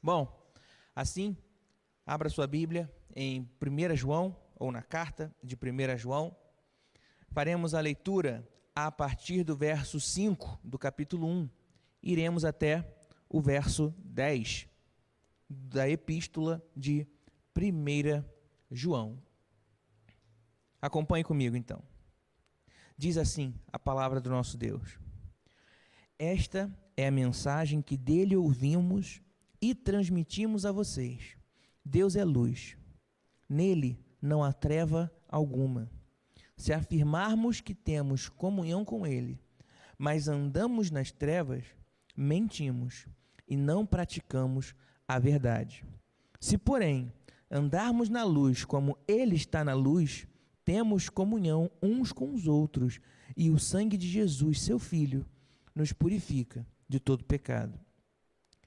Bom, assim, abra sua Bíblia em 1 João, ou na carta de 1 João. Faremos a leitura a partir do verso 5 do capítulo 1. Iremos até o verso 10 da epístola de 1 João. Acompanhe comigo, então. Diz assim a palavra do nosso Deus. Esta é a mensagem que dele ouvimos e transmitimos a vocês. Deus é luz. Nele não há treva alguma. Se afirmarmos que temos comunhão com ele, mas andamos nas trevas, mentimos e não praticamos a verdade. Se, porém, andarmos na luz como ele está na luz, temos comunhão uns com os outros, e o sangue de Jesus, seu Filho, nos purifica de todo pecado.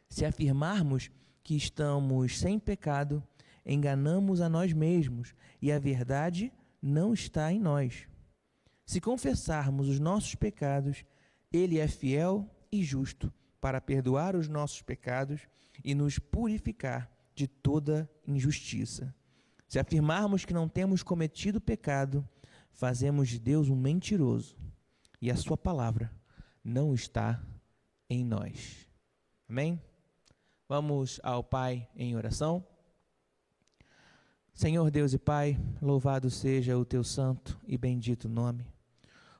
Se afirmarmos que estamos sem pecado, enganamos a nós mesmos, e a verdade não está em nós. Se confessarmos os nossos pecados, ele é fiel e justo para perdoar os nossos pecados e nos purificar de toda injustiça. Se afirmarmos que não temos cometido pecado, fazemos de Deus um mentiroso, e a sua palavra não está em nós. Amém? Vamos ao Pai em oração. Senhor Deus e Pai, louvado seja o teu santo e bendito nome.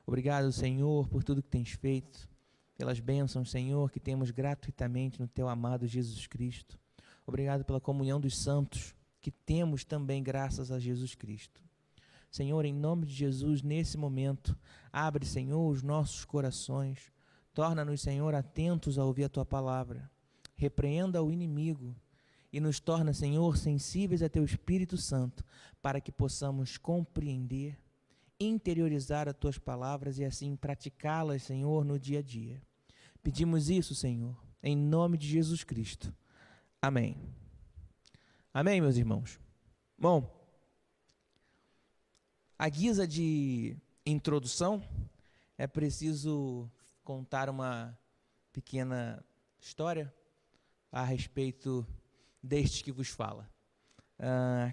Obrigado, Senhor, por tudo que tens feito, pelas bênçãos, Senhor, que temos gratuitamente no teu amado Jesus Cristo. Obrigado pela comunhão dos santos, que temos também graças a Jesus Cristo. Senhor, em nome de Jesus, nesse momento, abre, Senhor, os nossos corações, torna-nos, Senhor, atentos a ouvir a tua palavra, repreenda o inimigo e nos torna, Senhor, sensíveis a teu Espírito Santo, para que possamos compreender, interiorizar as tuas palavras e assim praticá-las, Senhor, no dia a dia. Pedimos isso, Senhor, em nome de Jesus Cristo. Amém. Amém, meus irmãos? Bom, à guisa de introdução, é preciso contar uma pequena história a respeito deste que vos fala.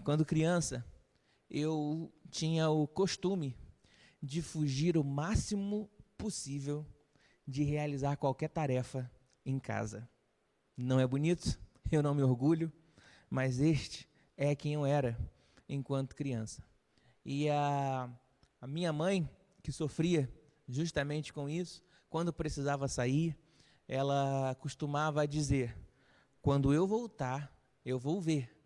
Quando criança, eu tinha o costume de fugir o máximo possível de realizar qualquer tarefa em casa. Não é bonito? Eu não me orgulho, mas este é quem eu era enquanto criança. E a minha mãe, que sofria justamente com isso, quando precisava sair, ela costumava dizer: quando eu voltar, eu vou ver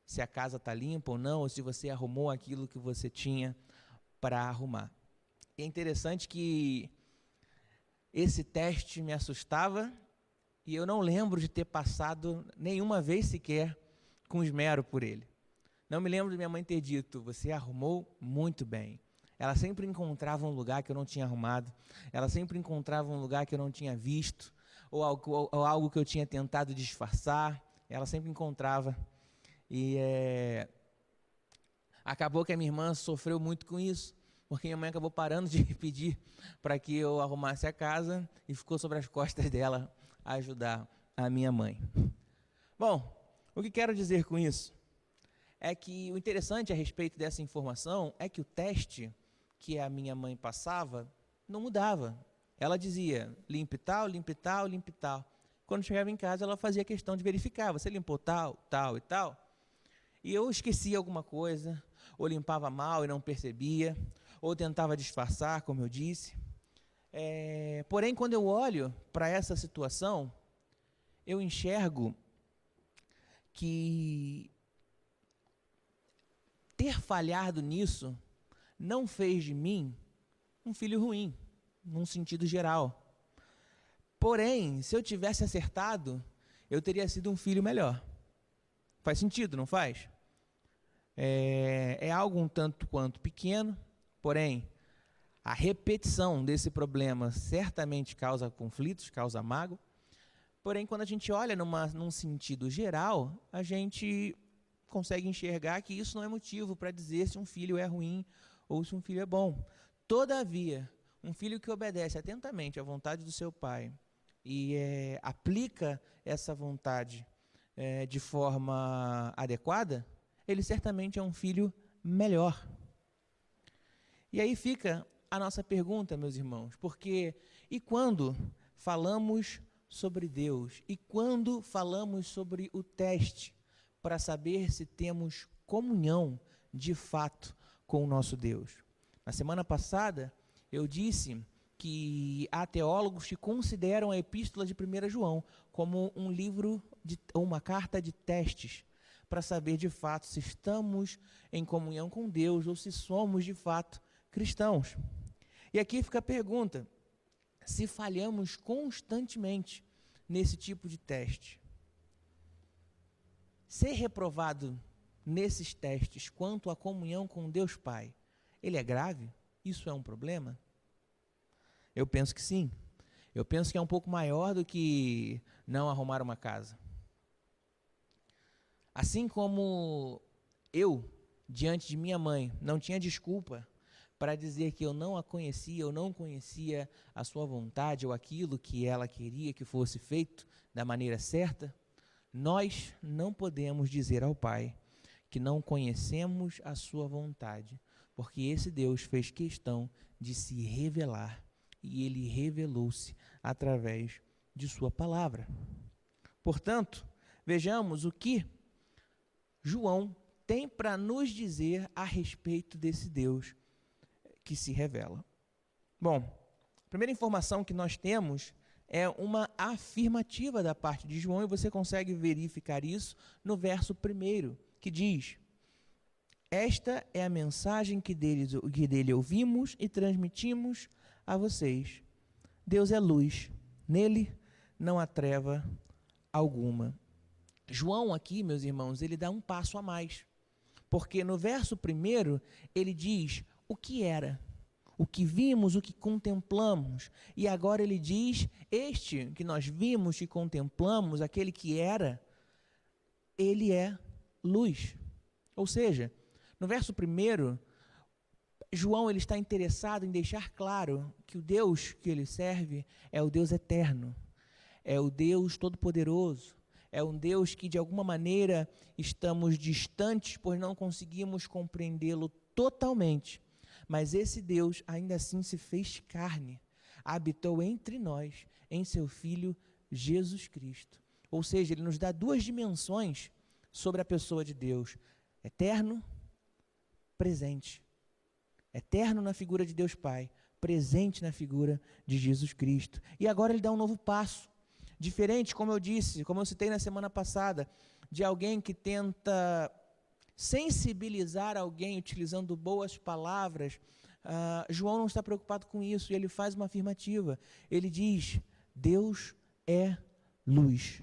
se a casa está limpa ou não, ou se você arrumou aquilo que você tinha para arrumar. E é interessante que esse teste me assustava e eu não lembro de ter passado nenhuma vez sequer com esmero por ele. Não me lembro de minha mãe ter dito: você arrumou muito bem. Ela sempre encontrava um lugar que eu não tinha arrumado, ela sempre encontrava um lugar que eu não tinha visto, ou algo que eu tinha tentado disfarçar, ela sempre encontrava. E acabou que a minha irmã sofreu muito com isso, porque minha mãe acabou parando de pedir para que eu arrumasse a casa e ficou sobre as costas dela ajudar a minha mãe. Bom, o que quero dizer com isso é que o interessante a respeito dessa informação é que o teste que a minha mãe passava não mudava. Ela dizia: limpe tal, limpe tal, limpe tal. Quando chegava em casa, ela fazia questão de verificar: você limpou tal, tal e tal? E eu esquecia alguma coisa, ou limpava mal e não percebia, ou tentava disfarçar, como eu disse. Porém, quando eu olho para essa situação, eu enxergo que ter falhado nisso não fez de mim um filho ruim, num sentido geral. Porém, se eu tivesse acertado, eu teria sido um filho melhor. Faz sentido, não faz? É algo um tanto quanto pequeno, porém, a repetição desse problema certamente causa conflitos, causa mágoa. Porém, quando a gente olha num sentido geral, a gente consegue enxergar que isso não é motivo para dizer se um filho é ruim ou se um filho é bom. Todavia, um filho que obedece atentamente à vontade do seu pai e aplica essa vontade de forma adequada, ele certamente é um filho melhor. E aí fica a nossa pergunta, meus irmãos, porque e quando falamos sobre Deus, e quando falamos sobre o teste para saber se temos comunhão de fato com o nosso Deus? Na semana passada, eu disse que há teólogos que consideram a Epístola de 1 João como um livro, ou uma carta de testes, para saber de fato se estamos em comunhão com Deus ou se somos de fato cristãos. E aqui fica a pergunta: se falhamos constantemente nesse tipo de teste, ser reprovado nesses testes quanto à comunhão com Deus Pai, ele é grave? Isso é um problema? Eu penso que sim. Eu penso que é um pouco maior do que não arrumar uma casa. Assim como eu, diante de minha mãe, não tinha desculpa para dizer que eu não a conhecia, eu não conhecia a sua vontade ou aquilo que ela queria que fosse feito da maneira certa, nós não podemos dizer ao Pai que não conhecemos a sua vontade, porque esse Deus fez questão de se revelar e ele revelou-se através de sua palavra. Portanto, vejamos o que João tem para nos dizer a respeito desse Deus que se revela. Bom, a primeira informação que nós temos é uma afirmativa da parte de João, e você consegue verificar isso no verso 1, que diz: esta é a mensagem que dele ouvimos e transmitimos a vocês. Deus é luz, nele não há treva alguma. João aqui, meus irmãos, ele dá um passo a mais, porque no verso 1 ele diz o que era, o que vimos, o que contemplamos, e agora ele diz, este que nós vimos e contemplamos, aquele que era, ele é luz. Ou seja, no verso 1, João ele está interessado em deixar claro que o Deus que ele serve é o Deus eterno, é o Deus todo-poderoso, é um Deus que de alguma maneira estamos distantes, pois não conseguimos compreendê-lo totalmente. Mas esse Deus ainda assim se fez carne, habitou entre nós, em seu Filho Jesus Cristo. Ou seja, ele nos dá duas dimensões sobre a pessoa de Deus: eterno, presente. Eterno na figura de Deus Pai, presente na figura de Jesus Cristo. E agora ele dá um novo passo, diferente, como eu disse, como eu citei na semana passada, de alguém que tenta sensibilizar alguém utilizando boas palavras. João não está preocupado com isso, e ele faz uma afirmativa. Ele diz: Deus é luz.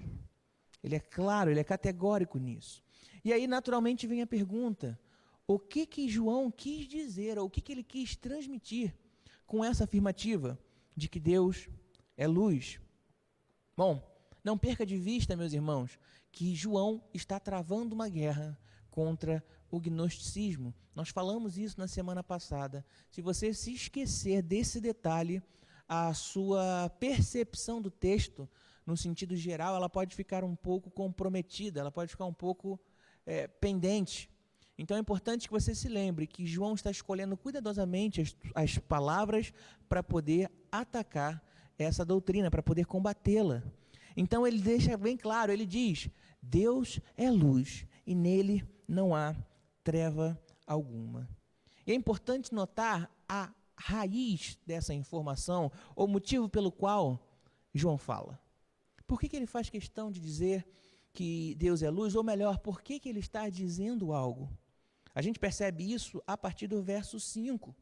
Ele é claro, ele é categórico nisso. E aí, naturalmente, vem a pergunta: o que João quis dizer, ou o que ele quis transmitir com essa afirmativa de que Deus é luz? Bom, não perca de vista, meus irmãos, que João está travando uma guerra contra o gnosticismo. Nós falamos isso na semana passada. Se você se esquecer desse detalhe, a sua percepção do texto, no sentido geral, ela pode ficar um pouco comprometida, ela pode ficar um pouco pendente. Então é importante que você se lembre que João está escolhendo cuidadosamente as palavras para poder atacar essa doutrina, para poder combatê-la. Então ele deixa bem claro, ele diz: Deus é luz e nele não há treva alguma. E é importante notar a raiz dessa informação, o motivo pelo qual João fala. Por que ele faz questão de dizer que Deus é luz? Ou melhor, por que ele está dizendo algo? A gente percebe isso a partir do verso 5.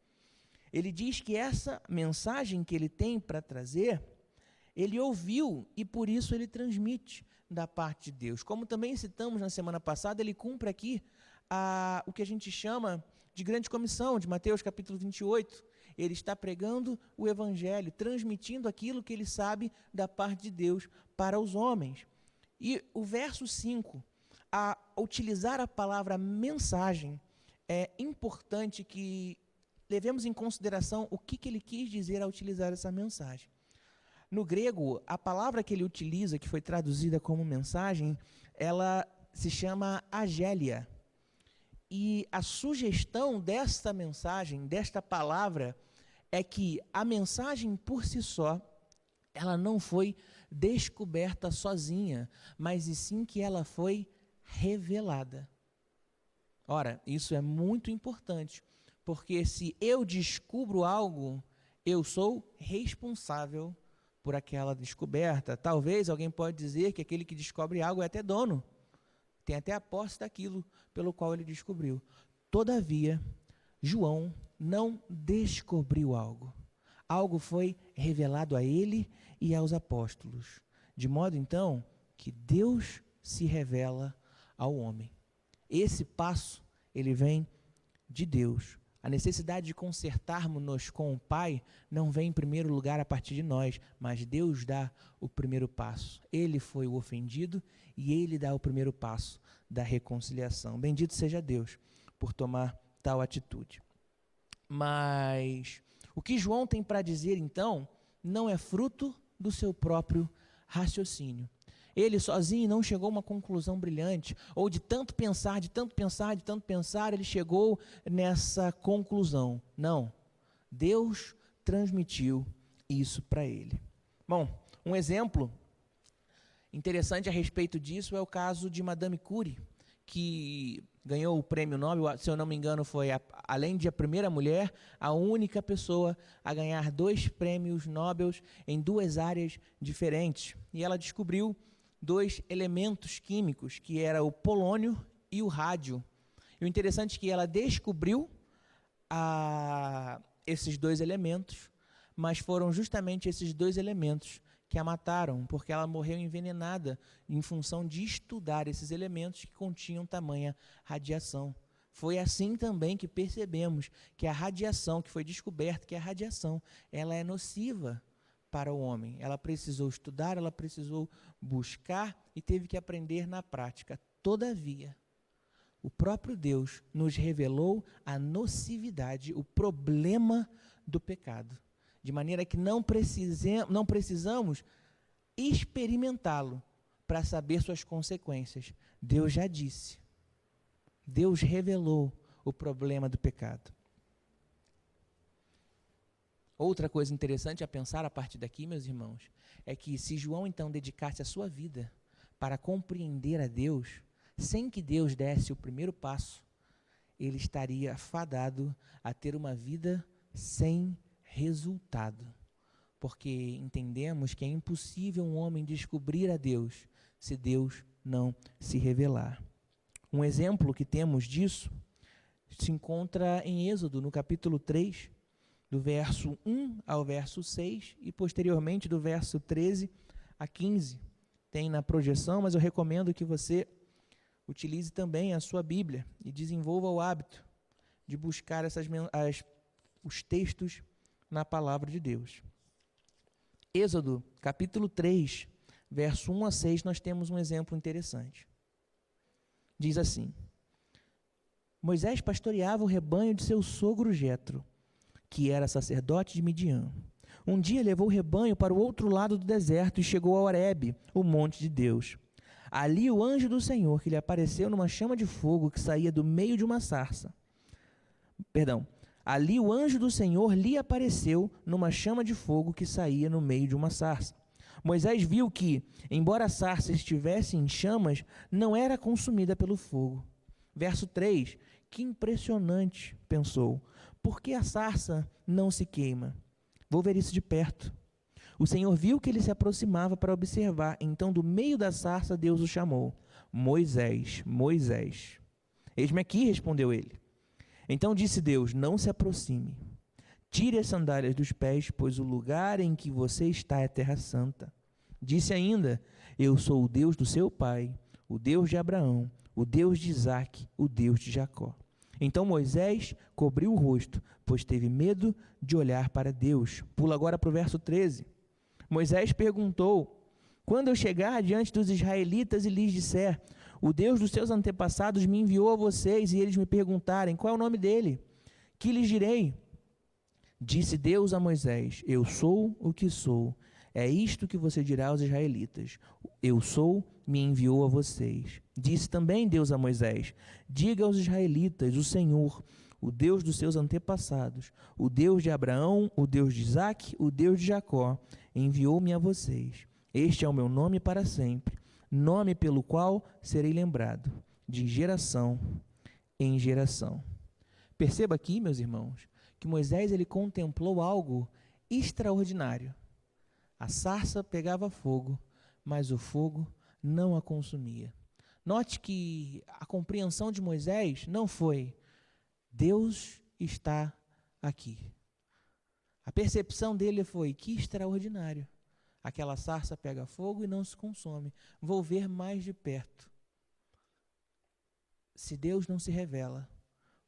Ele diz que essa mensagem que ele tem para trazer, ele ouviu e por isso ele transmite da parte de Deus. Como também citamos na semana passada, ele cumpre aqui o que a gente chama de grande comissão, de Mateus capítulo 28. Ele está pregando o evangelho, transmitindo aquilo que ele sabe da parte de Deus para os homens. E o verso 5, a utilizar a palavra mensagem, é importante que levemos em consideração o que ele quis dizer ao utilizar essa mensagem. No grego, a palavra que ele utiliza, que foi traduzida como mensagem, ela se chama Agélia. E a sugestão desta mensagem, desta palavra, é que a mensagem por si só, ela não foi descoberta sozinha, mas e sim que ela foi revelada. Ora, isso é muito importante, porque se eu descubro algo, eu sou responsável por aquela descoberta. Talvez alguém pode dizer que aquele que descobre algo é até dono, tem até a posse daquilo pelo qual ele descobriu. Todavia, João não descobriu algo. Algo foi revelado a ele e aos apóstolos, de modo então que Deus se revela ao homem. Esse passo, ele vem de Deus. A necessidade de consertarmos-nos com o Pai não vem em primeiro lugar a partir de nós, mas Deus dá o primeiro passo. Ele foi o ofendido e ele dá o primeiro passo da reconciliação. Bendito seja Deus por tomar tal atitude. Mas o que João tem para dizer, então, não é fruto do seu próprio raciocínio. Ele sozinho não chegou a uma conclusão brilhante, ou de tanto pensar, ele chegou nessa conclusão. Não, Deus transmitiu isso para ele. Bom, um exemplo interessante a respeito disso é o caso de Madame Curie, que ganhou o prêmio Nobel, se eu não me engano, foi, além de a primeira mulher, a única pessoa a ganhar 2 prêmios Nobel em 2 áreas diferentes. E ela descobriu 2 elementos químicos, que era o polônio e o rádio. E o interessante é que ela descobriu esses 2 elementos, mas foram justamente esses 2 elementos que a mataram, porque ela morreu envenenada em função de estudar esses elementos que continham tamanha radiação. Foi assim também que percebemos que a radiação, que foi descoberto que a radiação, ela é nociva para o homem. Ela precisou estudar, ela precisou buscar e teve que aprender na prática. Todavia, o próprio Deus nos revelou a nocividade, o problema do pecado, de maneira que não precisamos experimentá-lo para saber suas consequências. Deus já disse. Deus revelou o problema do pecado. Outra coisa interessante a pensar a partir daqui, meus irmãos, é que se João então dedicasse a sua vida para compreender a Deus, sem que Deus desse o primeiro passo, ele estaria fadado a ter uma vida sem resultado, porque entendemos que é impossível um homem descobrir a Deus se Deus não se revelar. Um exemplo que temos disso se encontra em Êxodo, no capítulo 3, do verso 1 ao verso 6 e posteriormente do verso 13 a 15. Tem na projeção, mas eu recomendo que você utilize também a sua Bíblia e desenvolva o hábito de buscar os textos na palavra de Deus. Êxodo, capítulo 3, verso 1 a 6, nós temos um exemplo interessante. Diz assim: Moisés pastoreava o rebanho de seu sogro Jetro, que era sacerdote de Midian. Um dia levou o rebanho para o outro lado do deserto e chegou a Horebe, o monte de Deus. Ali o anjo do Senhor, que lhe apareceu numa chama de fogo que saía do meio de uma sarça. Ali o anjo do Senhor lhe apareceu numa chama de fogo que saía no meio de uma sarça. Moisés viu que, embora a sarça estivesse em chamas, não era consumida pelo fogo. Verso 3, que impressionante, pensou. Por que a sarça não se queima? Vou ver isso de perto. O Senhor viu que ele se aproximava para observar. Então, do meio da sarça, Deus o chamou. Moisés, Moisés. Eis-me aqui, respondeu ele. Então disse Deus, não se aproxime. Tire as sandálias dos pés, pois o lugar em que você está é terra santa. Disse ainda, eu sou o Deus do seu pai, o Deus de Abraão, o Deus de Isaque, o Deus de Jacó. Então Moisés cobriu o rosto, pois teve medo de olhar para Deus. Pula agora para o verso 13. Moisés perguntou, quando eu chegar diante dos israelitas e lhes disser, o Deus dos seus antepassados me enviou a vocês e eles me perguntarem, qual é o nome dele? Que lhes direi? Disse Deus a Moisés, eu sou o que sou. É isto que você dirá aos israelitas: Eu sou, me enviou a vocês. Disse também Deus a Moisés: Diga aos israelitas: O Senhor, o Deus dos seus antepassados, o Deus de Abraão, o Deus de Isaque, o Deus de Jacó, enviou-me a vocês. Este é o meu nome para sempre, nome pelo qual serei lembrado, de geração em geração. Perceba aqui, meus irmãos, que Moisés ele contemplou algo extraordinário. A sarça pegava fogo, mas o fogo não a consumia. Note que a compreensão de Moisés não foi: Deus está aqui. A percepção dele foi: que extraordinário. Aquela sarça pega fogo e não se consome. Vou ver mais de perto. Se Deus não se revela,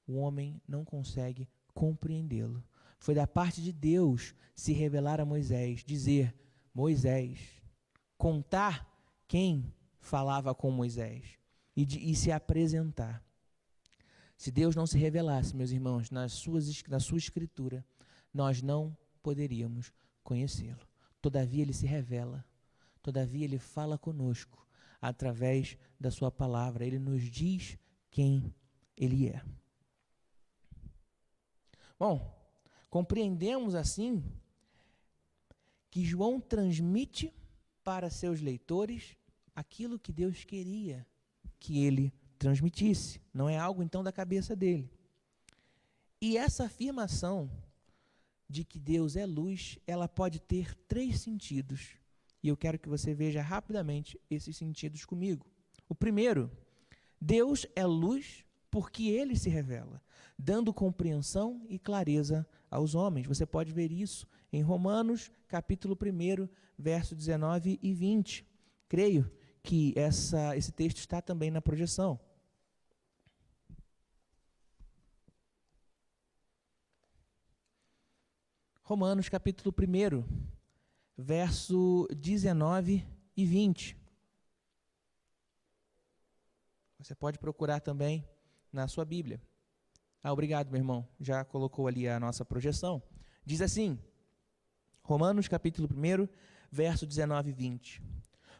o homem não consegue compreendê-lo. Foi da parte de Deus se revelar a Moisés, dizer: Moisés, contar quem falava com Moisés e se apresentar. Se Deus não se revelasse, meus irmãos, na sua escritura, nós não poderíamos conhecê-lo. Todavia ele se revela, todavia ele fala conosco através da sua palavra, ele nos diz quem ele é. Bom, compreendemos assim que João transmite para seus leitores aquilo que Deus queria que ele transmitisse. Não é algo então da cabeça dele. E essa afirmação de que Deus é luz, ela pode ter 3 sentidos. E eu quero que você veja rapidamente esses sentidos comigo. O primeiro, Deus é luz porque ele se revela, dando compreensão e clareza aos homens. Você pode ver isso em Romanos, capítulo 1, verso 19 e 20. Creio que esse texto está também na projeção. Romanos, capítulo 1, verso 19 e 20. Você pode procurar também na sua Bíblia. Obrigado, meu irmão. Já colocou ali a nossa projeção. Diz assim, Romanos, capítulo 1, verso 19 e 20.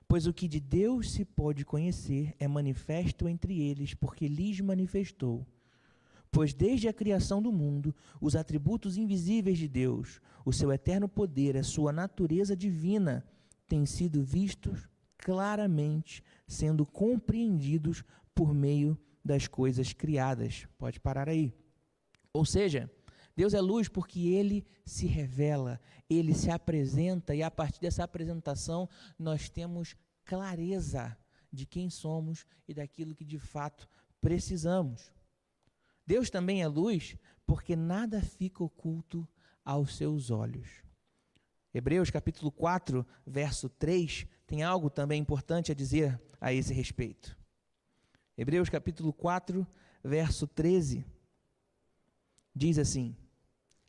Pois o que de Deus se pode conhecer é manifesto entre eles, porque lhes manifestou. Pois desde a criação do mundo, os atributos invisíveis de Deus, o seu eterno poder, a sua natureza divina, têm sido vistos claramente, sendo compreendidos por meio das coisas criadas. Pode parar aí. Ou seja, Deus é luz porque ele se revela, ele se apresenta, e a partir dessa apresentação nós temos clareza de quem somos e daquilo que de fato precisamos. Deus também é luz porque nada fica oculto aos seus olhos. Hebreus capítulo 4, verso 3, tem algo também importante a dizer a esse respeito. Hebreus capítulo 4, verso 13, diz assim: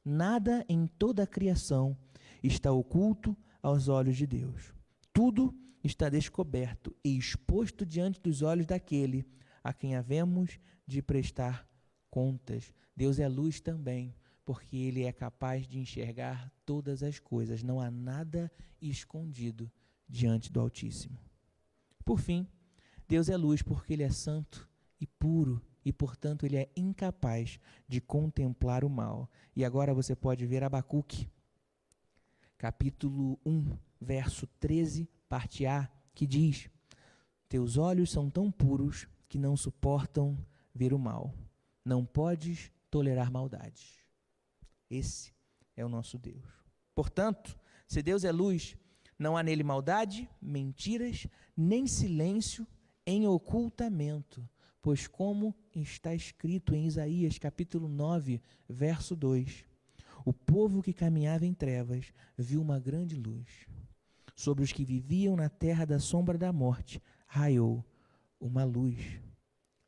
Nada em toda a criação está oculto aos olhos de Deus. Tudo está descoberto e exposto diante dos olhos daquele a quem havemos de prestar contas. Deus é luz também, porque ele é capaz de enxergar todas as coisas. Não há nada escondido diante do Altíssimo. Por fim, Deus é luz porque ele é santo e puro e, portanto, ele é incapaz de contemplar o mal. E agora você pode ver Abacuque, capítulo 1, verso 13, parte A, que diz: Teus olhos são tão puros que não suportam ver o mal. Não podes tolerar maldades. Esse é o nosso Deus. Portanto, se Deus é luz, não há nele maldade, mentiras, nem silêncio em ocultamento, pois como está escrito em Isaías capítulo 9, verso 2, o povo que caminhava em trevas viu uma grande luz. Sobre os que viviam na terra da sombra da morte, raiou uma luz.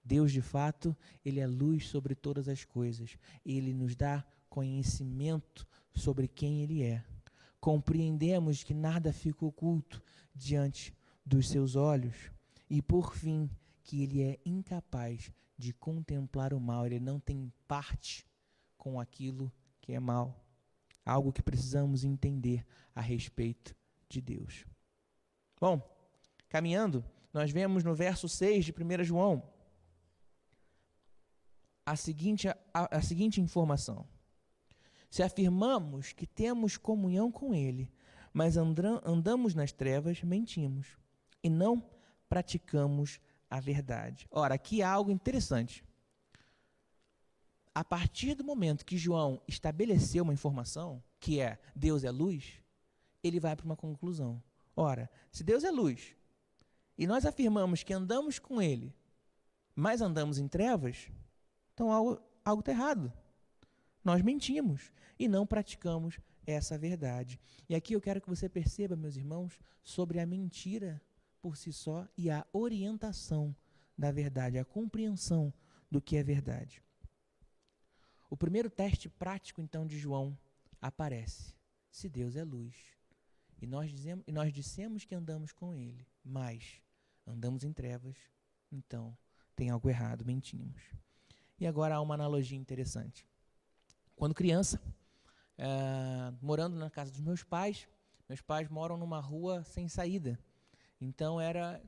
Deus, de fato, ele é luz sobre todas as coisas. Ele nos dá conhecimento sobre quem ele é. Compreendemos que nada fica oculto diante dos seus olhos. E, por fim, que ele é incapaz de contemplar o mal. Ele não tem parte com aquilo que é mal. Algo que precisamos entender a respeito de Deus. Bom, caminhando, nós vemos no verso 6 de 1 João a seguinte informação. Se afirmamos que temos comunhão com Ele, mas andamos nas trevas, mentimos e não praticamos a verdade. Ora, aqui há algo interessante. A partir do momento que João estabeleceu uma informação, que é Deus é luz, ele vai para uma conclusão. Ora, se Deus é luz, e nós afirmamos que andamos com Ele, mas andamos em trevas, então algo está errado. Nós mentimos e não praticamos essa verdade. E aqui eu quero que você perceba, meus irmãos, sobre a mentira por si só e a orientação da verdade, a compreensão do que é verdade. O primeiro teste prático, então, de João aparece. Se Deus é luz, e nós dissemos que andamos com Ele, mas andamos em trevas, então tem algo errado, mentimos. E agora há uma analogia interessante. Quando criança, morando na casa dos meus pais moram numa rua sem saída. Então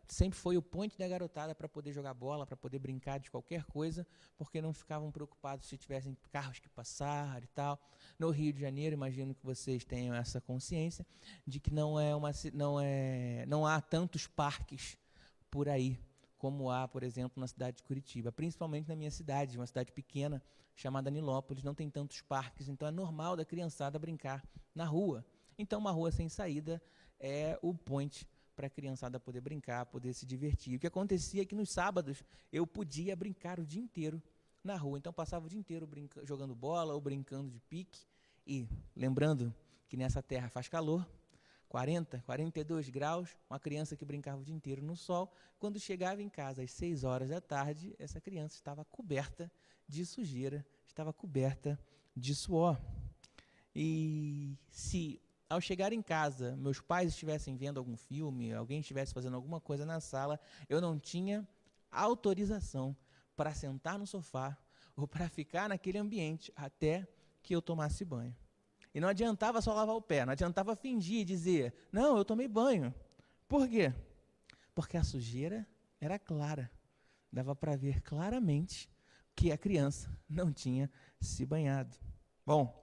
sempre foi o point da garotada para poder jogar bola, para poder brincar de qualquer coisa, porque não ficavam preocupados se tivessem carros que passar e tal. No Rio de Janeiro, imagino que vocês tenham essa consciência de que não há tantos parques por aí como há, por exemplo, na cidade de Curitiba, principalmente na minha cidade, uma cidade pequena chamada Nilópolis, não tem tantos parques, então é normal da criançada brincar na rua. Então uma rua sem saída é o point para a criançada poder brincar, poder se divertir. O que acontecia é que nos sábados eu podia brincar o dia inteiro na rua, então passava o dia inteiro jogando bola ou brincando de pique, e lembrando que nessa terra faz calor, 40, 42 graus, uma criança que brincava o dia inteiro no sol, quando chegava em casa às 6 horas da tarde, essa criança estava coberta de sujeira, estava coberta de suor. E se ao chegar em casa, meus pais estivessem vendo algum filme, alguém estivesse fazendo alguma coisa na sala, eu não tinha autorização para sentar no sofá ou para ficar naquele ambiente até que eu tomasse banho. E não adiantava só lavar o pé, não adiantava fingir e dizer, não, eu tomei banho. Por quê? Porque a sujeira era clara. Dava para ver claramente que a criança não tinha se banhado. Bom,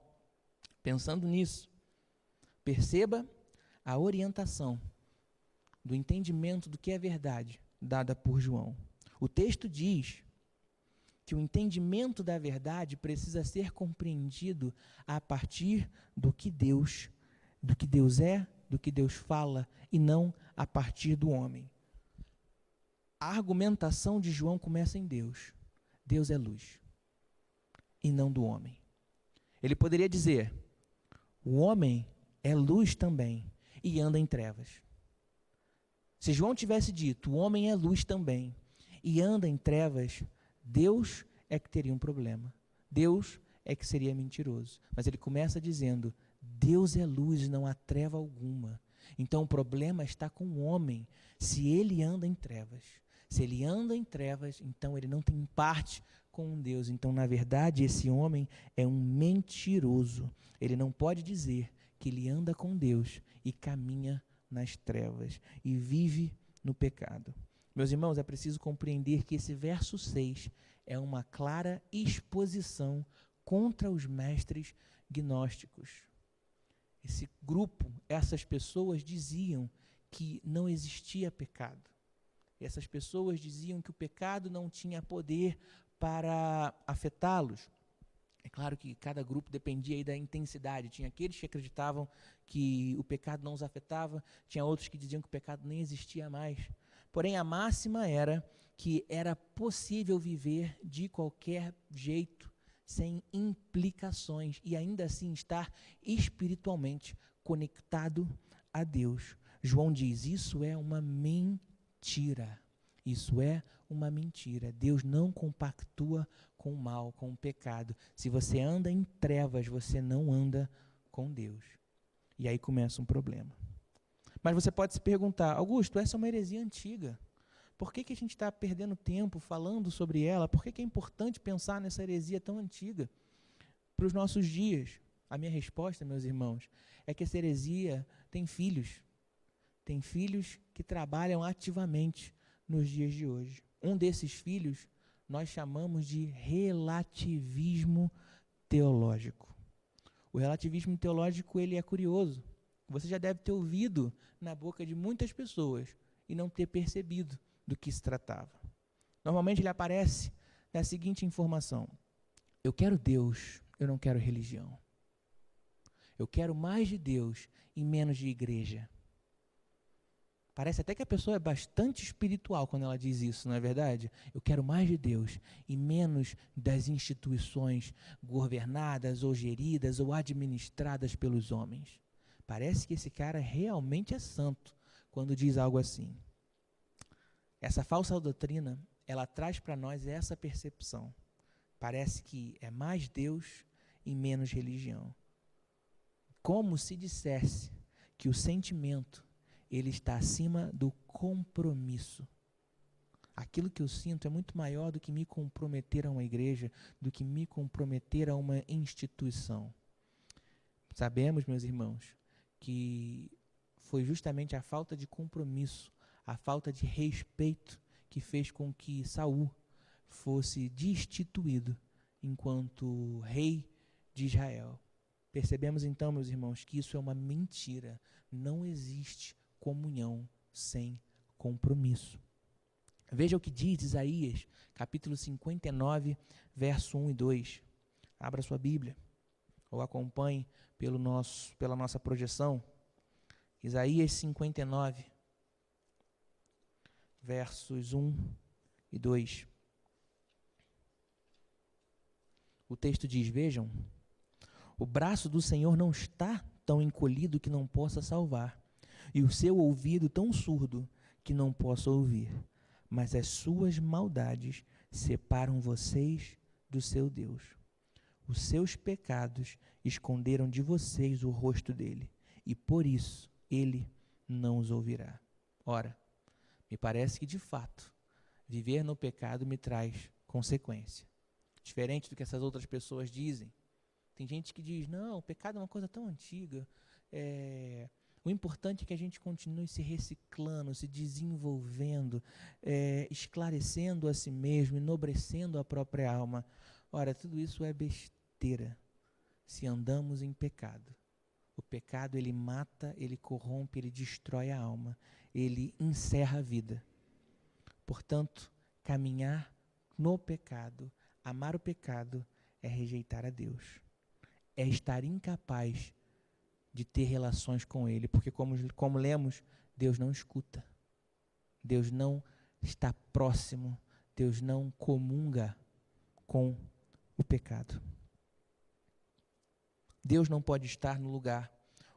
pensando nisso, perceba a orientação do entendimento do que é verdade dada por João. O texto diz que o entendimento da verdade precisa ser compreendido a partir do que Deus é, do que Deus fala, e não a partir do homem. A argumentação de João começa em Deus. Deus é luz, e não do homem. Ele poderia dizer, o homem é luz também, e anda em trevas. Se João tivesse dito, o homem é luz também, e anda em trevas, Deus é que teria um problema. Deus é que seria mentiroso. Mas ele começa dizendo, Deus é luz, não há treva alguma. Então o problema está com o homem, se ele anda em trevas. Se ele anda em trevas, então ele não tem parte com Deus. Então, na verdade, esse homem é um mentiroso. Ele não pode dizer que ele anda com Deus e caminha nas trevas e vive no pecado. Meus irmãos, é preciso compreender que esse verso 6 é uma clara exposição contra os mestres gnósticos. Esse grupo, essas pessoas diziam que não existia pecado. Essas pessoas diziam que o pecado não tinha poder para afetá-los. É claro que cada grupo dependia aí da intensidade. Tinha aqueles que acreditavam que o pecado não os afetava, tinha outros que diziam que o pecado nem existia mais. Porém, a máxima era que era possível viver de qualquer jeito, sem implicações, e ainda assim estar espiritualmente conectado a Deus. João diz, isso é uma mentira. Isso é uma mentira. Deus não compactua com o mal, com o pecado. Se você anda em trevas, você não anda com Deus. E aí começa um problema. Mas você pode se perguntar, Augusto, essa é uma heresia antiga. Por que a gente está perdendo tempo falando sobre ela? Por que é importante pensar nessa heresia tão antiga para os nossos dias? A minha resposta, meus irmãos, é que essa heresia tem filhos. tem filhos que trabalham ativamente nos dias de hoje. Um desses filhos nós chamamos de relativismo teológico. O relativismo teológico, ele é curioso. Você já deve ter ouvido na boca de muitas pessoas e não ter percebido do que se tratava. Normalmente ele aparece da seguinte informação: eu quero Deus, eu não quero religião. Eu quero mais de Deus e menos de igreja. Parece até que a pessoa é bastante espiritual quando ela diz isso, não é verdade? Eu quero mais de Deus e menos das instituições governadas ou geridas ou administradas pelos homens. Parece que esse cara realmente é santo quando diz algo assim. Essa falsa doutrina, ela traz para nós essa percepção. Parece que é mais Deus e menos religião. Como se dissesse que o sentimento ele está acima do compromisso. Aquilo que eu sinto é muito maior do que me comprometer a uma igreja, do que me comprometer a uma instituição. Sabemos, meus irmãos, que foi justamente a falta de compromisso, a falta de respeito que fez com que Saul fosse destituído enquanto rei de Israel. Percebemos então, meus irmãos, que isso é uma mentira. Não existe comunhão sem compromisso. Veja o que diz Isaías, capítulo 59, verso 1 e 2. Abra sua Bíblia, ou acompanhe pela nossa projeção. Isaías 59, versos 1 e 2. O texto diz, vejam, o braço do Senhor não está tão encolhido que não possa salvar, e o seu ouvido tão surdo que não possa ouvir. Mas as suas maldades separam vocês do seu Deus. Os seus pecados esconderam de vocês o rosto dele, e por isso ele não os ouvirá. Ora, me parece que de fato, viver no pecado me traz consequência. Diferente do que essas outras pessoas dizem. Tem gente que diz, não, o pecado é uma coisa tão antiga, o importante é que a gente continue se reciclando, se desenvolvendo, esclarecendo a si mesmo, enobrecendo a própria alma. Ora, tudo isso é besteira se andamos em pecado. O pecado, ele mata, ele corrompe, ele destrói a alma, ele encerra a vida. Portanto, caminhar no pecado, amar o pecado, é rejeitar a Deus. É estar incapaz de ter relações com ele, porque como lemos, Deus não escuta, Deus não está próximo, Deus não comunga com o pecado. Deus não pode estar no lugar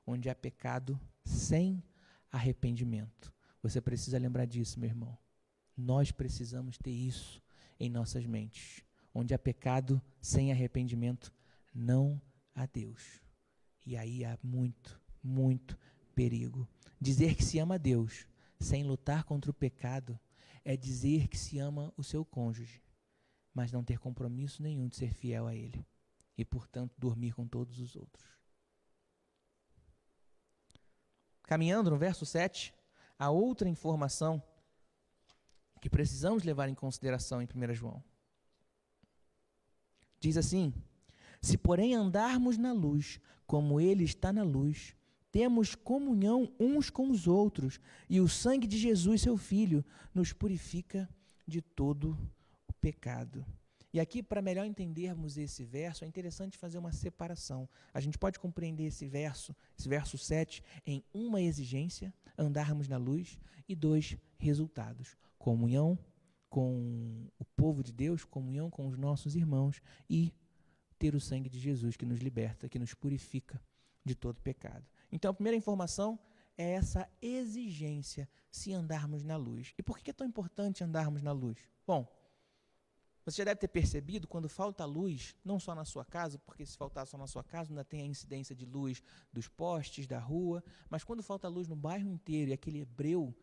onde há pecado sem arrependimento. Você precisa lembrar disso, meu irmão. Nós precisamos ter isso em nossas mentes. Onde há pecado sem arrependimento, não há Deus. E aí há muito, muito perigo. Dizer que se ama a Deus sem lutar contra o pecado é dizer que se ama o seu cônjuge, mas não ter compromisso nenhum de ser fiel a ele e, portanto, dormir com todos os outros. Caminhando no verso 7, há outra informação que precisamos levar em consideração em 1 João. Diz assim, se porém andarmos na luz, como ele está na luz, temos comunhão uns com os outros, e o sangue de Jesus, seu Filho, nos purifica de todo o pecado. E aqui, para melhor entendermos esse verso, é interessante fazer uma separação. A gente pode compreender esse verso 7, em uma exigência, andarmos na luz, e 2 resultados. Comunhão com o povo de Deus, comunhão com os nossos irmãos e ter o sangue de Jesus que nos liberta, que nos purifica de todo pecado. Então, a primeira informação é essa exigência se andarmos na luz. E por que é tão importante andarmos na luz? Bom, você já deve ter percebido, quando falta luz, não só na sua casa, porque se faltar só na sua casa, ainda tem a incidência de luz dos postes, da rua, mas quando falta luz no bairro inteiro e aquele breu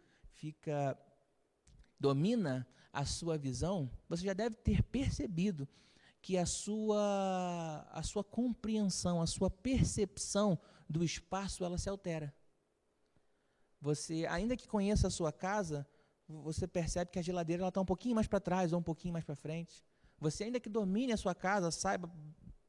domina a sua visão, você já deve ter percebido que a sua compreensão, a sua percepção do espaço, ela se altera. Você, ainda que conheça a sua casa, você percebe que a geladeira está um pouquinho mais para trás ou um pouquinho mais para frente. Você, ainda que domine a sua casa, saiba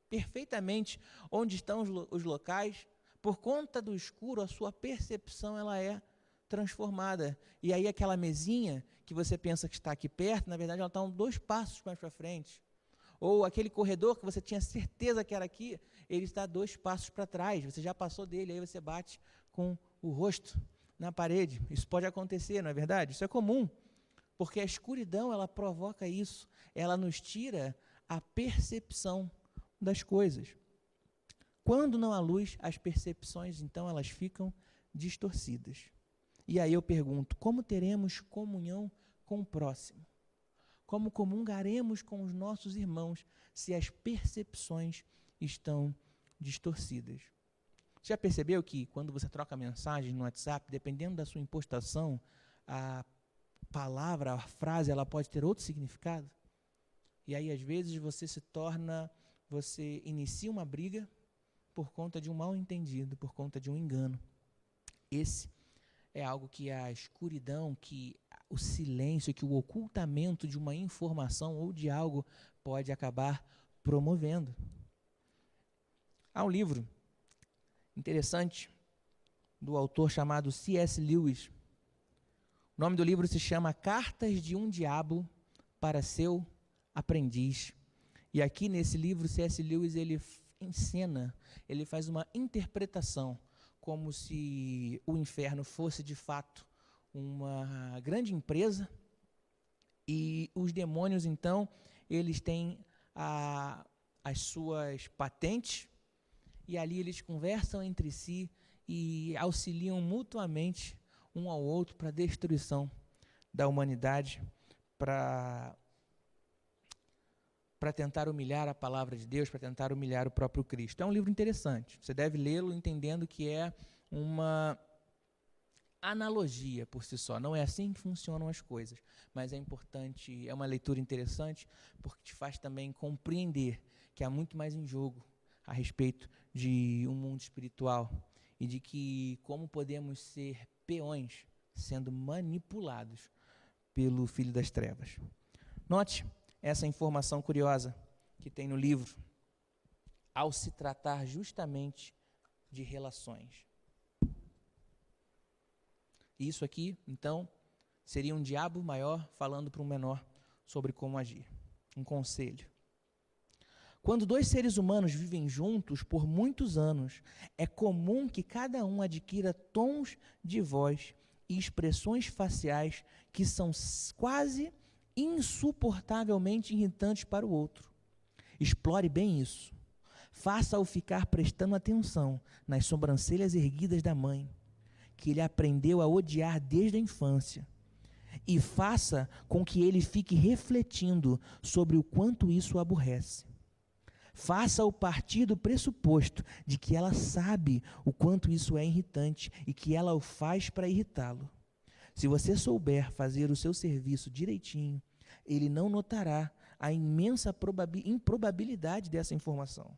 perfeitamente onde estão os locais, por conta do escuro, a sua percepção ela é transformada. E aí aquela mesinha que você pensa que está aqui perto, na verdade ela está 2 passos mais para frente. Ou aquele corredor que você tinha certeza que era aqui, ele está 2 passos para trás, você já passou dele, aí você bate com o rosto na parede. Isso pode acontecer, não é verdade? Isso é comum, porque a escuridão ela provoca isso, ela nos tira a percepção das coisas. Quando não há luz, as percepções, então, elas ficam distorcidas. E aí eu pergunto, como teremos comunhão com o próximo? Como comungaremos com os nossos irmãos se as percepções estão distorcidas? Já percebeu que quando você troca mensagem no WhatsApp, dependendo da sua impostação, a palavra, a frase, ela pode ter outro significado? E aí, às vezes, você inicia uma briga por conta de um mal-entendido, por conta de um engano. Esse é algo que a escuridão, que o silêncio, que o ocultamento de uma informação ou de algo pode acabar promovendo. Há um livro interessante do autor chamado C.S. Lewis. O nome do livro se chama Cartas de um Diabo para Seu Aprendiz. E aqui nesse livro, C.S. Lewis, ele faz uma interpretação como se o inferno fosse de fato uma grande empresa e os demônios, então, eles têm as suas patentes e ali eles conversam entre si e auxiliam mutuamente um ao outro para a destruição da humanidade, para tentar humilhar a palavra de Deus, para tentar humilhar o próprio Cristo. É um livro interessante, você deve lê-lo entendendo que é uma analogia por si só, não é assim que funcionam as coisas, mas é importante, é uma leitura interessante, porque te faz também compreender que há muito mais em jogo a respeito de um mundo espiritual e de que como podemos ser peões sendo manipulados pelo Filho das Trevas. Note essa informação curiosa que tem no livro, ao se tratar justamente de relações. Isso aqui, então, seria um diabo maior falando para um menor sobre como agir. Um conselho. Quando 2 seres humanos vivem juntos por muitos anos, é comum que cada um adquira tons de voz e expressões faciais que são quase insuportavelmente irritantes para o outro. Explore bem isso. Faça-o ficar prestando atenção nas sobrancelhas erguidas da mãe, que ele aprendeu a odiar desde a infância, e faça com que ele fique refletindo sobre o quanto isso o aborrece. Faça-o partir do pressuposto de que ela sabe o quanto isso é irritante e que ela o faz para irritá-lo. Se você souber fazer o seu serviço direitinho, ele não notará a imensa improbabilidade dessa informação.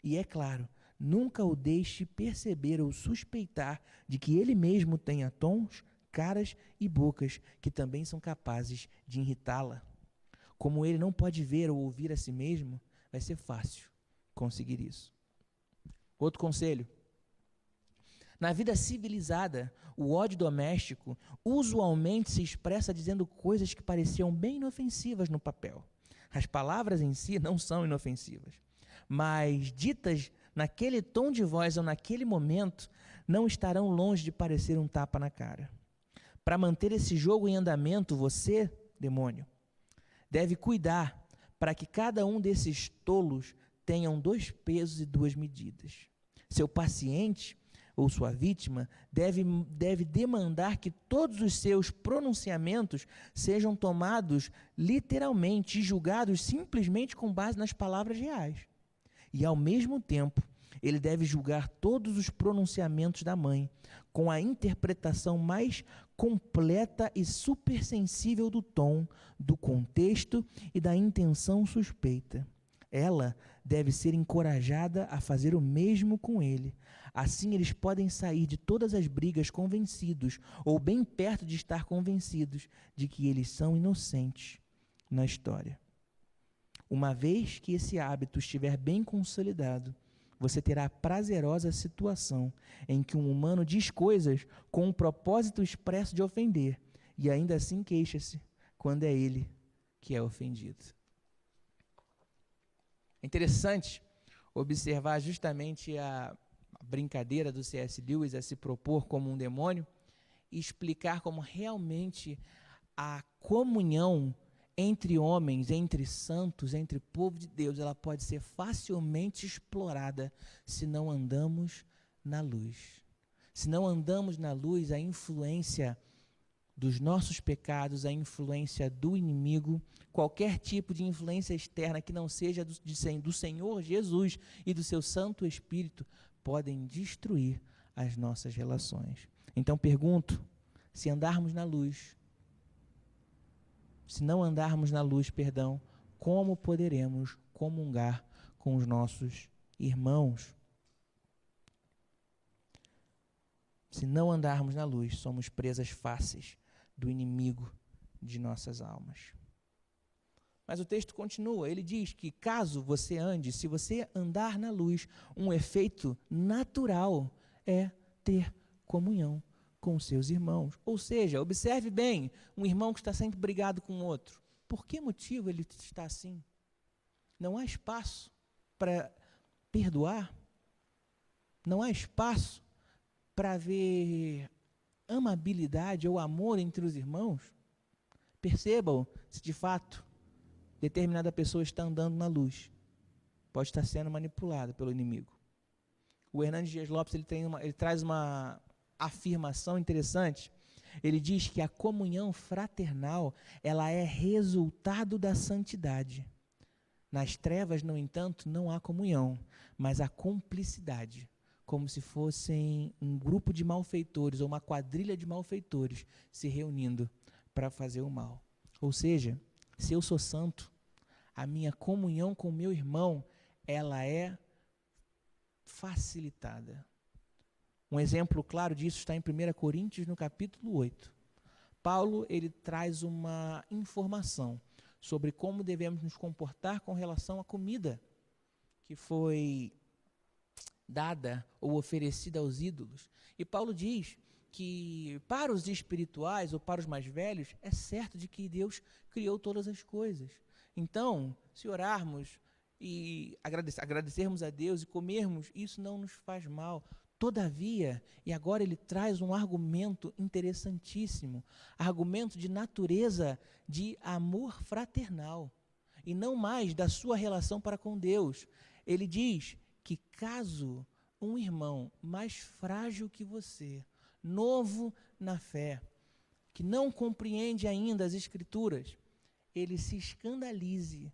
E é claro, nunca o deixe perceber ou suspeitar de que ele mesmo tenha tons, caras e bocas que também são capazes de irritá-la. Como ele não pode ver ou ouvir a si mesmo, vai ser fácil conseguir isso. Outro conselho. Na vida civilizada, o ódio doméstico usualmente se expressa dizendo coisas que pareciam bem inofensivas no papel. As palavras em si não são inofensivas, mas ditas naquele tom de voz ou naquele momento, não estarão longe de parecer um tapa na cara. Para manter esse jogo em andamento, você, demônio, deve cuidar para que cada um desses tolos tenham 2 pesos e 2 medidas. Seu paciente ou sua vítima deve demandar que todos os seus pronunciamentos sejam tomados literalmente e julgados simplesmente com base nas palavras reais. E, ao mesmo tempo, ele deve julgar todos os pronunciamentos da mãe com a interpretação mais completa e supersensível do tom, do contexto e da intenção suspeita. ela deve ser encorajada a fazer o mesmo com ele. Assim eles podem sair de todas as brigas convencidos, ou bem perto de estar convencidos, de que eles são inocentes na história. Uma vez que esse hábito estiver bem consolidado, você terá a prazerosa situação em que um humano diz coisas com o propósito expresso de ofender, e ainda assim queixa-se quando é ele que é ofendido. É interessante observar justamente a brincadeira do C.S. Lewis a se propor como um demônio e explicar como realmente a comunhão entre homens, entre santos, entre povo de Deus, ela pode ser facilmente explorada se não andamos na luz. Se não andamos na luz, a influência dos nossos pecados, a influência do inimigo, qualquer tipo de influência externa que não seja do Senhor Jesus e do seu Santo Espírito, podem destruir as nossas relações. Então pergunto, se andarmos na luz, se não andarmos na luz, como poderemos comungar com os nossos irmãos? Se não andarmos na luz, somos presas fáceis do inimigo de nossas almas. Mas o texto continua, ele diz que caso você ande, se você andar na luz, um efeito natural é ter comunhão com seus irmãos. Ou seja, observe bem, um irmão que está sempre brigado com o outro. Por que motivo ele está assim? Não há espaço para perdoar? Não há espaço para haver amabilidade ou amor entre os irmãos? Percebam se de fato determinada pessoa está andando na luz. Pode estar sendo manipulada pelo inimigo. O Hernandes Dias Lopes ele traz uma afirmação interessante. Ele diz que a comunhão fraternal ela é resultado da santidade. Nas trevas, no entanto, não há comunhão, mas há cumplicidade, como se fossem um grupo de malfeitores ou uma quadrilha de malfeitores se reunindo para fazer o mal. Ou seja, se eu sou santo, a minha comunhão com o meu irmão, ela é facilitada. Um exemplo claro disso está em 1 Coríntios, no capítulo 8. Paulo, ele traz uma informação sobre como devemos nos comportar com relação à comida que foi dada ou oferecida aos ídolos. E Paulo diz que para os espirituais ou para os mais velhos, é certo de que Deus criou todas as coisas. Então, se orarmos e agradecermos a Deus e comermos, isso não nos faz mal. Todavia, e agora ele traz um argumento interessantíssimo, argumento de natureza de amor fraternal, e não mais da sua relação para com Deus. Ele diz que caso um irmão mais frágil que você, novo na fé, que não compreende ainda as Escrituras, ele se escandalize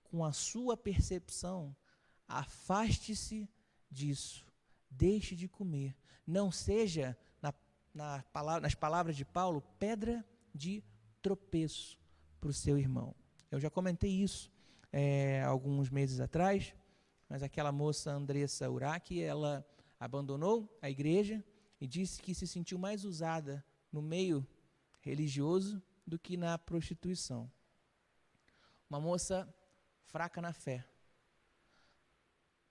com a sua percepção, afaste-se disso. Deixe de comer. Não seja, nas palavras de Paulo, pedra de tropeço para o seu irmão. Eu já comentei isso alguns meses atrás, mas aquela moça Andressa Urach, ela abandonou a igreja e disse que se sentiu mais usada no meio religioso do que na prostituição. Uma moça fraca na fé.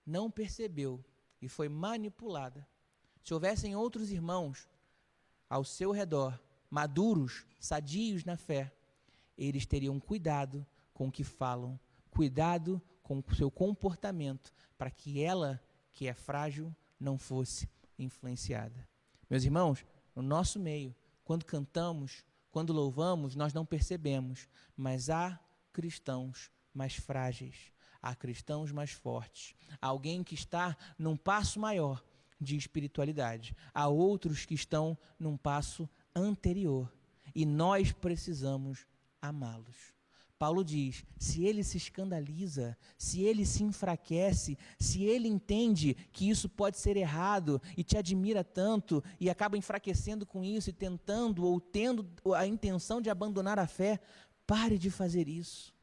Não percebeu e foi manipulada. Se houvessem outros irmãos ao seu redor, maduros, sadios na fé, eles teriam cuidado com o que falam, cuidado com o seu comportamento, para que ela, que é frágil, não fosse influenciada. Meus irmãos, no nosso meio, quando cantamos, quando louvamos, nós não percebemos, mas há cristãos mais frágeis, há cristãos mais fortes, há alguém que está num passo maior de espiritualidade, há outros que estão num passo anterior, e nós precisamos amá-los. Paulo diz, se ele se escandaliza, se ele se enfraquece, se ele entende que isso pode ser errado e te admira tanto e acaba enfraquecendo com isso e tentando ou tendo a intenção de abandonar a fé, pare de fazer isso.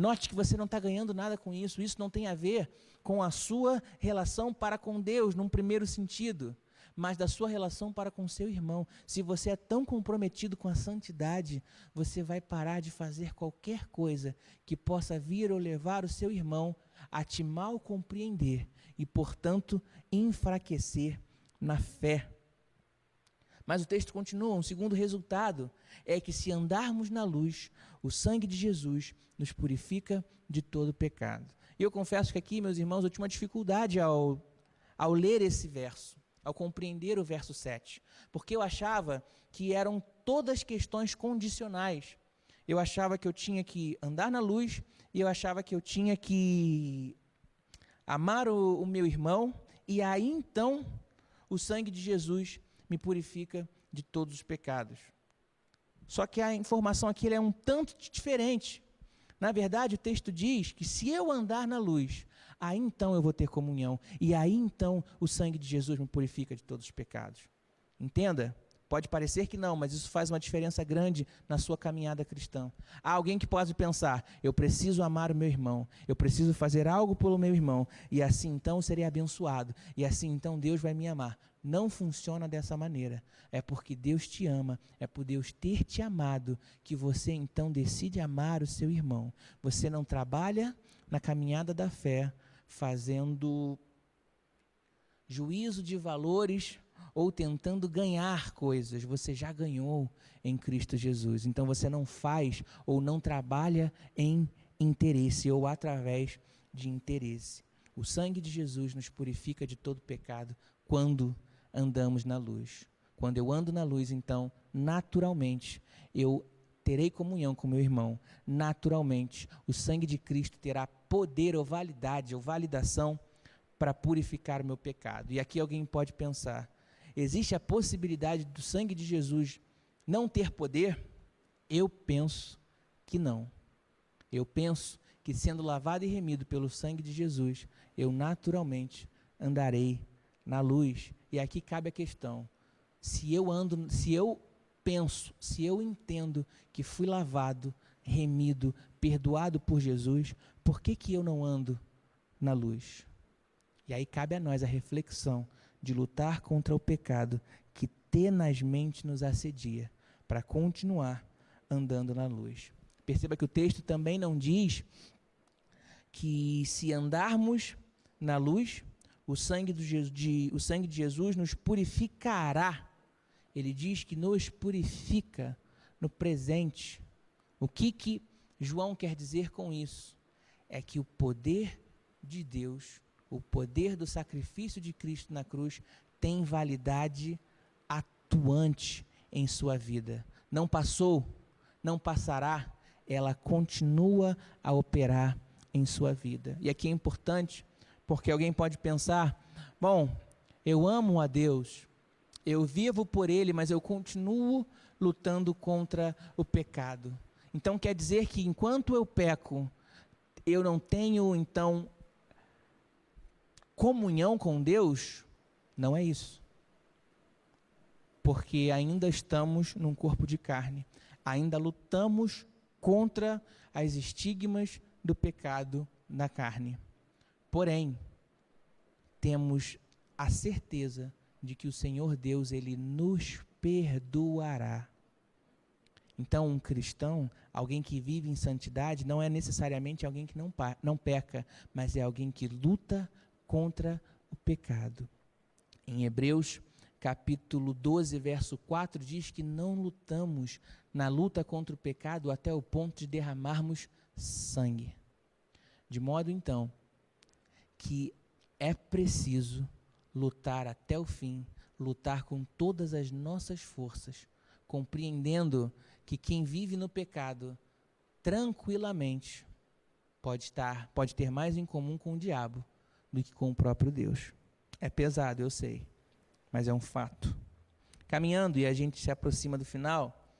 Note que você não está ganhando nada com isso. Isso não tem a ver com a sua relação para com Deus, num primeiro sentido, mas da sua relação para com seu irmão. Se você é tão comprometido com a santidade, você vai parar de fazer qualquer coisa que possa vir ou levar o seu irmão a te mal compreender e, portanto, enfraquecer na fé. Mas o texto continua, um segundo resultado é que se andarmos na luz, o sangue de Jesus nos purifica de todo pecado. E eu confesso que aqui, meus irmãos, eu tinha uma dificuldade ao ler esse verso, ao compreender o verso 7, porque eu achava que eram todas questões condicionais. Eu achava que eu tinha que andar na luz e eu achava que eu tinha que amar o meu irmão e aí então o sangue de Jesus me purifica de todos os pecados. Só que a informação aqui é um tanto diferente. Na verdade, o texto diz que se eu andar na luz, aí então eu vou ter comunhão. E aí então o sangue de Jesus me purifica de todos os pecados. Entenda? Pode parecer que não, mas isso faz uma diferença grande na sua caminhada cristã. Há alguém que pode pensar, eu preciso amar o meu irmão, eu preciso fazer algo pelo meu irmão, e assim então eu serei abençoado, e assim então Deus vai me amar. Não funciona dessa maneira. É porque Deus te ama, é por Deus ter te amado, que você então decide amar o seu irmão. Você não trabalha na caminhada da fé, fazendo juízo de valores, ou tentando ganhar coisas, você já ganhou em Cristo Jesus. Então você não faz ou não trabalha em interesse ou através de interesse. O sangue de Jesus nos purifica de todo pecado quando andamos na luz. Quando eu ando na luz, então, naturalmente, eu terei comunhão com meu irmão. Naturalmente, o sangue de Cristo terá poder ou validade ou validação para purificar o meu pecado. E aqui alguém pode pensar, existe a possibilidade do sangue de Jesus não ter poder? Eu penso que não. Eu penso que sendo lavado e remido pelo sangue de Jesus, eu naturalmente andarei na luz. E aqui cabe a questão, se eu penso, se eu entendo que fui lavado, remido, perdoado por Jesus, por que eu não ando na luz? E aí cabe a nós a reflexão de lutar contra o pecado que tenazmente nos assedia, para continuar andando na luz. Perceba que o texto também não diz que se andarmos na luz, o sangue de Jesus nos purificará. Ele diz que nos purifica no presente. O que João quer dizer com isso? É que o poder de Deus, o poder do sacrifício de Cristo na cruz tem validade atuante em sua vida. Não passou, não passará, ela continua a operar em sua vida. E aqui é importante, porque alguém pode pensar, bom, eu amo a Deus, eu vivo por Ele, mas eu continuo lutando contra o pecado. Então quer dizer que enquanto eu peco, eu não tenho então comunhão com Deus? Não é isso. Porque ainda estamos num corpo de carne, ainda lutamos contra as estigmas do pecado na carne. Porém, temos a certeza de que o Senhor Deus, Ele nos perdoará. Então, um cristão, alguém que vive em santidade, não é necessariamente alguém que não peca, mas é alguém que luta contra o pecado. Em Hebreus, capítulo 12, verso 4, diz que não lutamos na luta contra o pecado até o ponto de derramarmos sangue. De modo, então, que é preciso lutar até o fim, lutar com todas as nossas forças, compreendendo que quem vive no pecado tranquilamente pode ter mais em comum com o diabo do que com o próprio Deus. É pesado, eu sei, mas é um fato. Caminhando, e a gente se aproxima do final,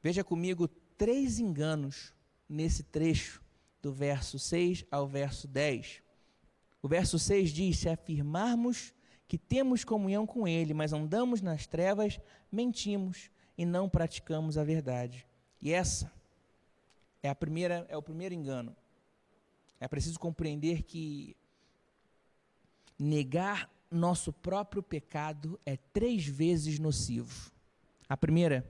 veja comigo 3 enganos nesse trecho do verso 6 ao verso 10. O verso 6 diz, se afirmarmos que temos comunhão com Ele, mas andamos nas trevas, mentimos e não praticamos a verdade. E essa é o primeiro engano. É preciso compreender que negar nosso próprio pecado é 3 vezes nocivo. A primeira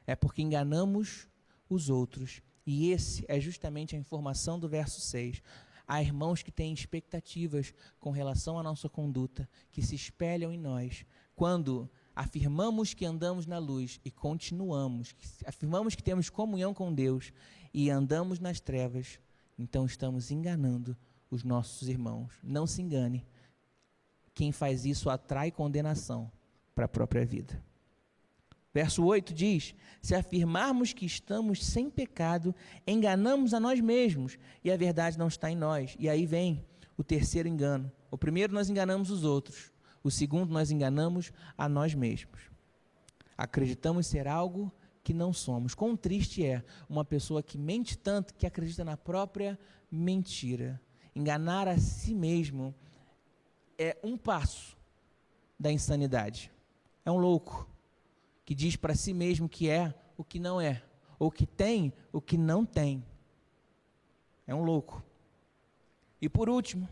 é porque enganamos os outros. E esse é justamente a informação do verso 6. Há irmãos que têm expectativas com relação à nossa conduta, que se espelham em nós. Quando afirmamos que andamos na luz e continuamos, afirmamos que temos comunhão com Deus e andamos nas trevas, então estamos enganando os nossos irmãos. Não se engane. Quem faz isso atrai condenação para a própria vida. Verso 8 diz: se afirmarmos que estamos sem pecado, enganamos a nós mesmos e a verdade não está em nós. E aí vem o terceiro engano. O primeiro, nós enganamos os outros. O segundo, nós enganamos a nós mesmos. Acreditamos ser algo que não somos. Quão triste é uma pessoa que mente tanto que acredita na própria mentira. Enganar a si mesmo é um passo da insanidade. É um louco que diz para si mesmo que é o que não é, ou que tem o que não tem. É um louco. E por último,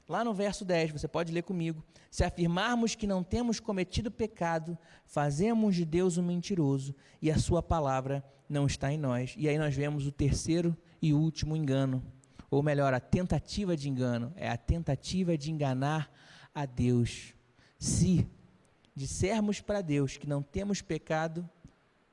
lá no verso 10, você pode ler comigo: se afirmarmos que não temos cometido pecado, fazemos de Deus um mentiroso, e a sua palavra não está em nós. E aí nós vemos o terceiro e último engano, ou melhor, a tentativa de engano, é a tentativa de enganar a Deus. Se dissermos para Deus que não temos pecado,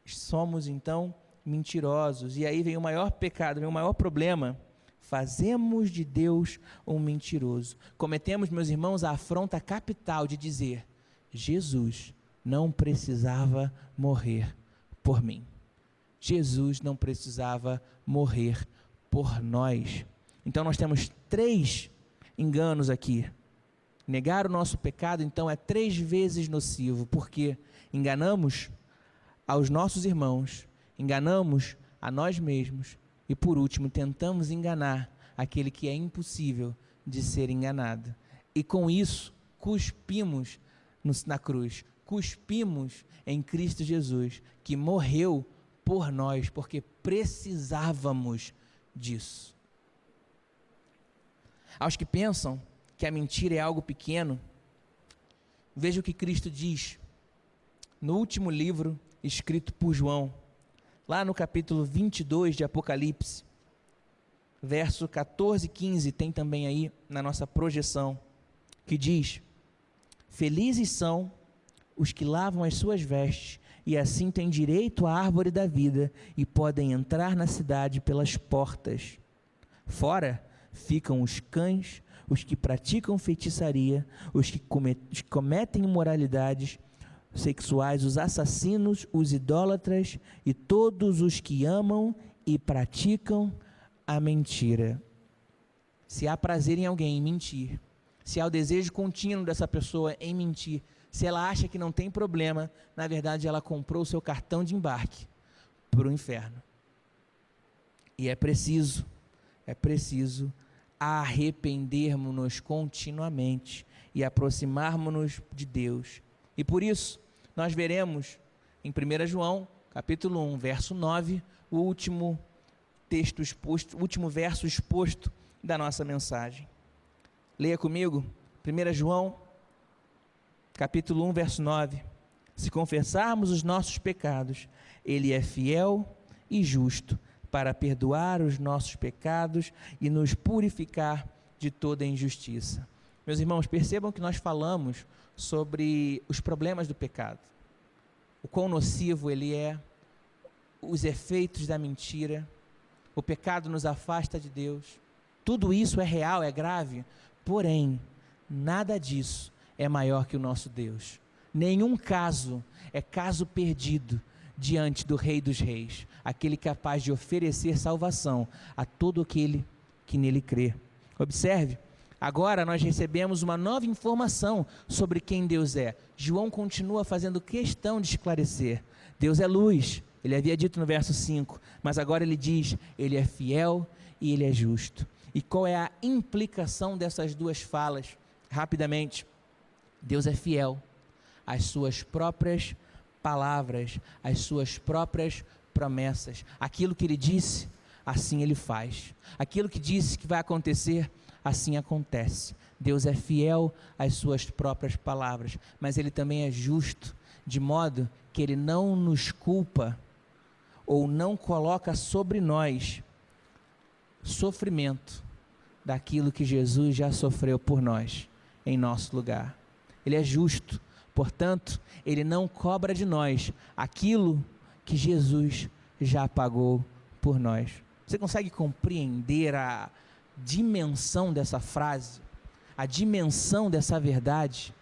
somos então mentirosos. E aí vem o maior pecado, vem o maior problema: fazemos de Deus um mentiroso. Cometemos, meus irmãos, a afronta capital de dizer: Jesus não precisava morrer por mim. Jesus não precisava morrer por nós. Então nós temos 3 enganos aqui. Negar o nosso pecado, então, é 3 vezes nocivo, porque enganamos aos nossos irmãos, enganamos a nós mesmos e, por último, tentamos enganar aquele que é impossível de ser enganado. E com isso, cuspimos na cruz, cuspimos em Cristo Jesus, que morreu por nós, porque precisávamos disso. Aos que pensam que a mentira é algo pequeno, veja o que Cristo diz no último livro escrito por João, lá no capítulo 22 de Apocalipse, verso 14 e 15, tem também aí na nossa projeção, que diz: felizes são os que lavam as suas vestes, e assim têm direito à árvore da vida, e podem entrar na cidade pelas portas. Fora ficam os cães, os que praticam feitiçaria, os que cometem imoralidades sexuais, os assassinos, os idólatras e todos os que amam e praticam a mentira. Se há prazer em alguém em mentir, se há o desejo contínuo dessa pessoa em mentir, se ela acha que não tem problema, na verdade ela comprou o seu cartão de embarque para o inferno. E é preciso arrependermos-nos continuamente e aproximarmos-nos de Deus. E por isso, nós veremos em 1 João, capítulo 1, verso 9, o último texto exposto, o último verso exposto da nossa mensagem. Leia comigo, 1 João, capítulo 1, verso 9. Se confessarmos os nossos pecados, Ele é fiel e justo para perdoar os nossos pecados e nos purificar de toda injustiça. Meus irmãos, percebam que nós falamos sobre os problemas do pecado, o quão nocivo ele é, os efeitos da mentira, o pecado nos afasta de Deus. Tudo isso é real, é grave, porém, nada disso é maior que o nosso Deus. Nenhum caso é caso perdido diante do Rei dos Reis, aquele capaz de oferecer salvação a todo aquele que nele crê. Observe, agora nós recebemos uma nova informação sobre quem Deus é. João continua fazendo questão de esclarecer. Deus é luz, ele havia dito no verso 5, mas agora ele diz: ele é fiel e ele é justo. E qual é a implicação dessas duas falas? Rapidamente, Deus é fiel às suas próprias palavras, às suas próprias promessas. Aquilo que ele disse assim Ele faz. Aquilo que disse que vai acontecer, assim acontece. Deus é fiel às suas próprias palavras, mas Ele também é justo, de modo que Ele não nos culpa ou não coloca sobre nós sofrimento daquilo que Jesus já sofreu por nós, em nosso lugar. Ele é justo, portanto, Ele não cobra de nós aquilo que Jesus já pagou por nós. Você consegue compreender a dimensão dessa frase? A dimensão dessa verdade?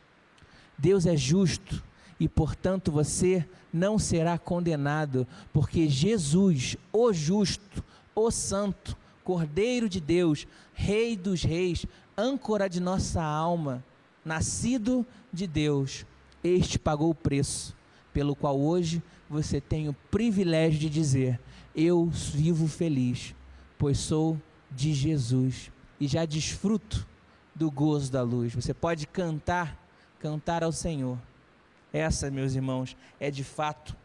Deus é justo e, portanto, você não será condenado, porque Jesus, o justo, o santo, Cordeiro de Deus, Rei dos reis, âncora de nossa alma, nascido de Deus, este pagou o preço, pelo qual hoje você tem o privilégio de dizer: eu vivo feliz, pois sou de Jesus, e já desfruto do gozo da luz. Você pode cantar ao Senhor. Essa, meus irmãos, é de fato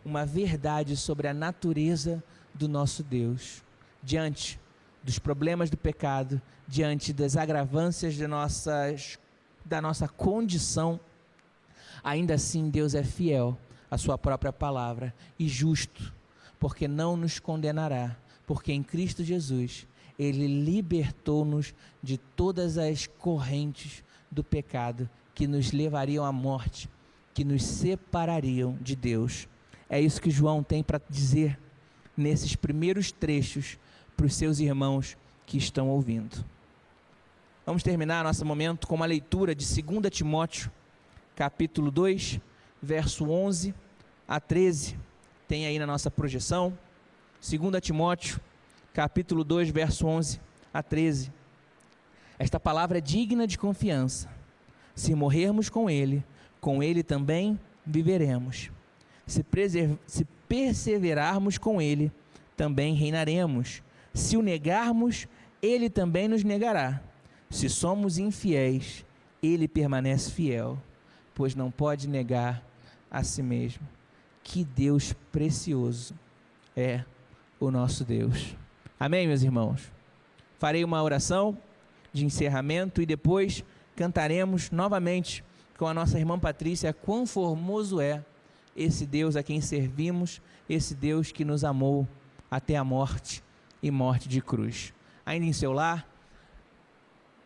uma verdade sobre a natureza do nosso Deus. Diante dos problemas do pecado, diante das agravâncias da nossa condição, ainda assim Deus é fiel à sua própria palavra e justo, porque não nos condenará, porque em Cristo Jesus Ele libertou-nos de todas as correntes do pecado que nos levariam à morte, que nos separariam de Deus. É isso que João tem para dizer nesses primeiros trechos para os seus irmãos que estão ouvindo. Vamos terminar nosso momento com uma leitura de 2 Timóteo, capítulo 2, verso 11 a 13. Tem aí na nossa projeção, 2 Timóteo, capítulo 2, verso 11 a 13. Esta palavra é digna de confiança. Se morrermos com Ele também viveremos. Se perseverarmos com Ele, também reinaremos. Se o negarmos, Ele também nos negará. Se somos infiéis, Ele permanece fiel, pois não pode negar a si mesmo. Que Deus precioso é o nosso Deus. Amém, meus irmãos? Farei uma oração de encerramento e depois cantaremos novamente com a nossa irmã Patrícia quão formoso é esse Deus a quem servimos, esse Deus que nos amou até a morte e morte de cruz. Ainda em seu lar,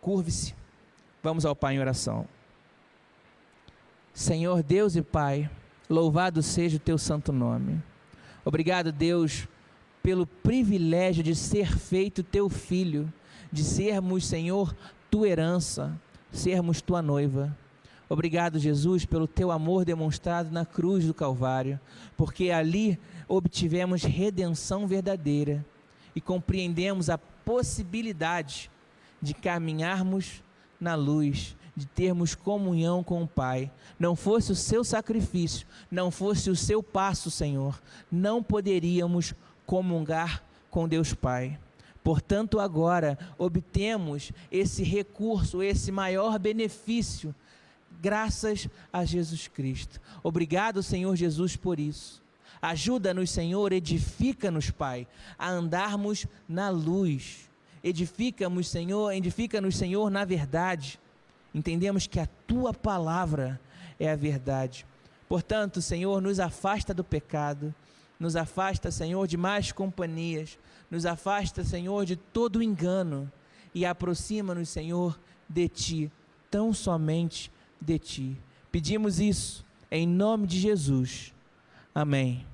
curve-se, vamos ao Pai em oração. Senhor Deus e Pai, louvado seja o teu santo nome. Obrigado, Deus, pelo privilégio de ser feito teu filho, de sermos, Senhor, tua herança, sermos tua noiva. Obrigado, Jesus, pelo teu amor demonstrado na cruz do Calvário, porque ali obtivemos redenção verdadeira e compreendemos a possibilidade de caminharmos na luz, de termos comunhão com o Pai. Não fosse o seu sacrifício, não fosse o seu passo, Senhor, não poderíamos comungar com Deus Pai. Portanto, agora obtemos esse recurso, esse maior benefício, graças a Jesus Cristo. Obrigado, Senhor Jesus, por isso. Ajuda-nos, Senhor, edifica-nos, Pai, a andarmos na luz. Edifica-nos, Senhor, na verdade. Entendemos que a Tua palavra é a verdade. Portanto, Senhor, nos afasta do pecado, nos afasta, Senhor, de más companhias, nos afasta, Senhor, de todo engano e aproxima-nos, Senhor, de Ti, tão somente de Ti. Pedimos isso em nome de Jesus. Amém.